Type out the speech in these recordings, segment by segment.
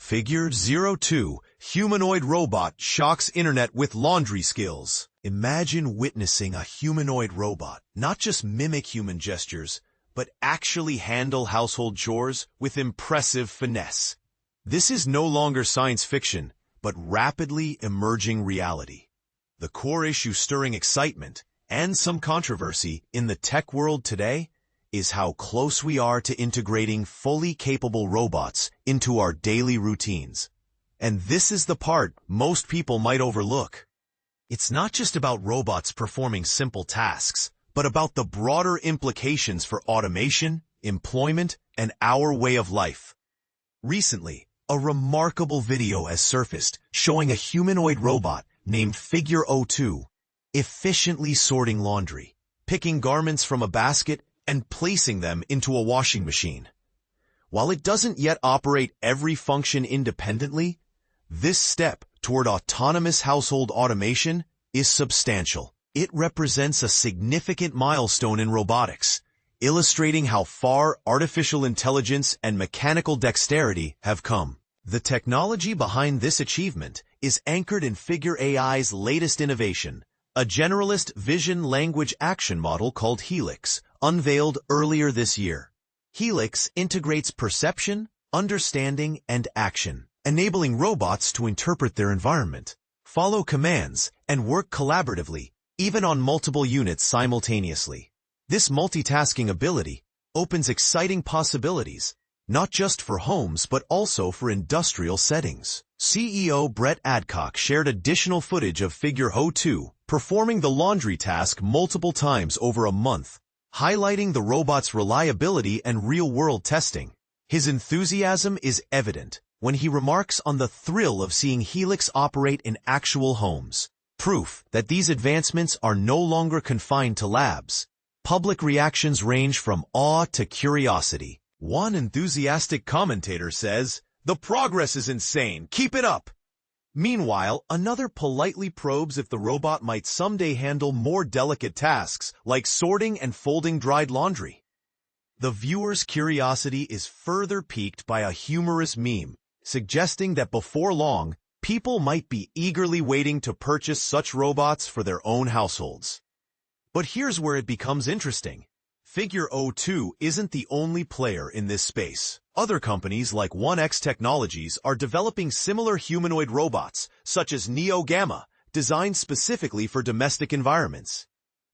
Figure 02, humanoid robot shocks internet with laundry skills. Imagine witnessing a humanoid robot not just mimic human gestures, but actually handle household chores with impressive finesse. This is no longer science fiction, but rapidly emerging reality. The core issue stirring excitement and some controversy in the tech world today is how close we are to integrating fully capable robots into our daily routines. And this is the part most people might overlook. It's not just about robots performing simple tasks, but about the broader implications for automation, employment, and our way of life. Recently, a remarkable video has surfaced showing a humanoid robot named Figure 02 efficiently sorting laundry, picking garments from a basket, and placing them into a washing machine. While it doesn't yet operate every function independently, this step toward autonomous household automation is substantial. It represents a significant milestone in robotics, illustrating how far artificial intelligence and mechanical dexterity have come. The technology behind this achievement is anchored in Figure AI's latest innovation, a generalist vision language action model called Helix, unveiled earlier this year. Helix integrates perception, understanding, and action, enabling robots to interpret their environment, follow commands, and work collaboratively, even on multiple units simultaneously. This multitasking ability opens exciting possibilities, not just for homes but also for industrial settings. CEO Brett Adcock shared additional footage of Figure 02 performing the laundry task multiple times over a month, highlighting the robot's reliability and real-world testing. His enthusiasm is evident when he remarks on the thrill of seeing Helix operate in actual homes, proof that these advancements are no longer confined to labs. Public reactions range from awe to curiosity. One enthusiastic commentator says, "The progress is insane, keep it up." Meanwhile, another politely probes if the robot might someday handle more delicate tasks like sorting and folding dried laundry. The viewer's curiosity is further piqued by a humorous meme, suggesting that before long, people might be eagerly waiting to purchase such robots for their own households. But here's where it becomes interesting. Figure 02 isn't the only player in this space. Other companies like 1X Technologies are developing similar humanoid robots, such as Neo Gamma, designed specifically for domestic environments.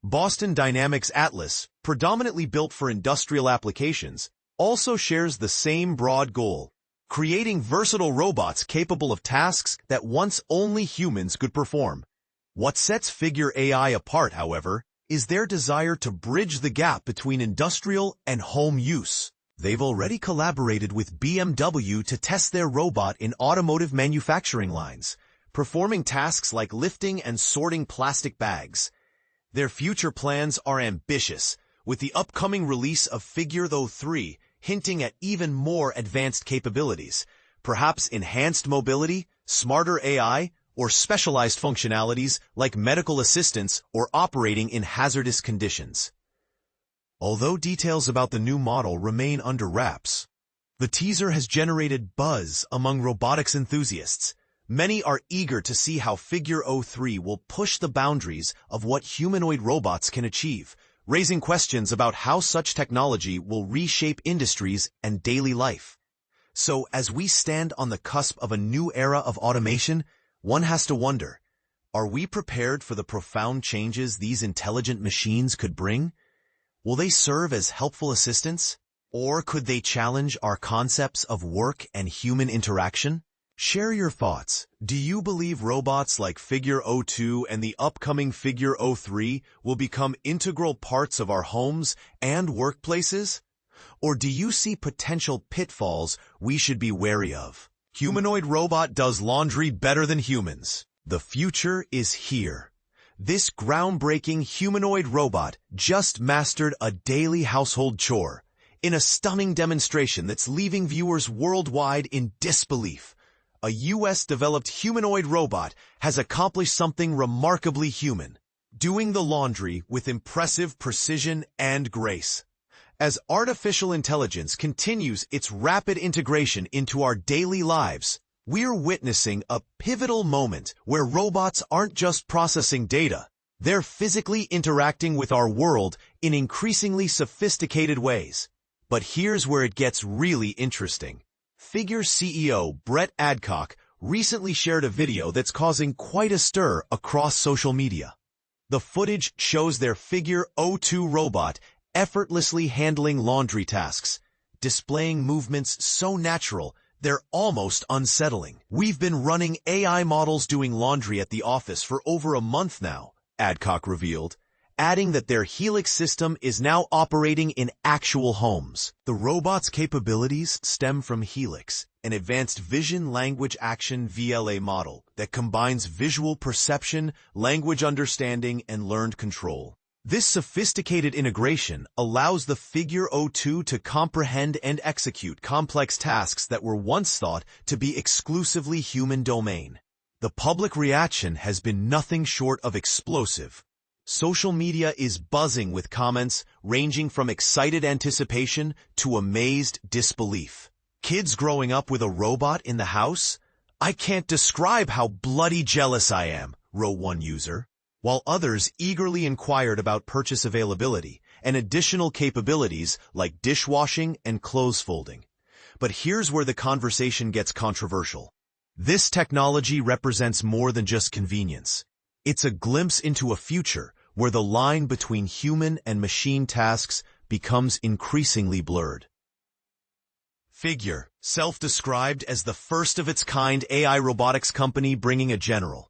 Boston Dynamics Atlas, predominantly built for industrial applications, also shares the same broad goal, creating versatile robots capable of tasks that once only humans could perform. What sets Figure AI apart, however, is their desire to bridge the gap between industrial and home use. They've already collaborated with BMW to test their robot in automotive manufacturing lines, performing tasks like lifting and sorting plastic bags. Their future plans are ambitious, with the upcoming release of Figure 03 hinting at even more advanced capabilities, perhaps enhanced mobility, smarter AI, or specialized functionalities like medical assistance or operating in hazardous conditions. Although details about the new model remain under wraps, the teaser has generated buzz among robotics enthusiasts. Many are eager to see how Figure 03 will push the boundaries of what humanoid robots can achieve, raising questions about how such technology will reshape industries and daily life. So, as we stand on the cusp of a new era of automation, one has to wonder, are we prepared for the profound changes these intelligent machines could bring? Will they serve as helpful assistants? Or could they challenge our concepts of work and human interaction? Share your thoughts. Do you believe robots like Figure 02 and the upcoming Figure 03 will become integral parts of our homes and workplaces? Or do you see potential pitfalls we should be wary of? Humanoid robot does laundry better than humans. The future is here. This groundbreaking humanoid robot just mastered a daily household chore in a stunning demonstration that's leaving viewers worldwide in disbelief. A US-developed humanoid robot has accomplished something remarkably human, doing the laundry with impressive precision and grace. As artificial intelligence continues its rapid integration into our daily lives, We're witnessing a pivotal moment where robots aren't just processing data. They're physically interacting with our world in increasingly sophisticated ways. But here's where it gets really interesting. Figure CEO Brett Adcock recently shared a video that's causing quite a stir across social media. The footage shows their Figure 02 robot effortlessly handling laundry tasks, displaying movements so natural they're almost unsettling. We've been running AI models doing laundry at the office for over a month now, Adcock revealed, adding that their Helix system is now operating in actual homes. The robot's capabilities stem from Helix, an advanced vision language action VLA model that combines visual perception, language understanding, and learned control. This sophisticated integration allows the Figure 02 to comprehend and execute complex tasks that were once thought to be exclusively human domain. The public reaction has been nothing short of explosive. Social media is buzzing with comments ranging from excited anticipation to amazed disbelief. Kids growing up with a robot in the house? "I can't describe how bloody jealous I am," wrote one user, while others eagerly inquired about purchase availability and additional capabilities like dishwashing and clothes folding. But here's where the conversation gets controversial. This technology represents more than just convenience. It's a glimpse into a future where the line between human and machine tasks becomes increasingly blurred. Figure, self-described as the first of its kind AI robotics company bringing a general,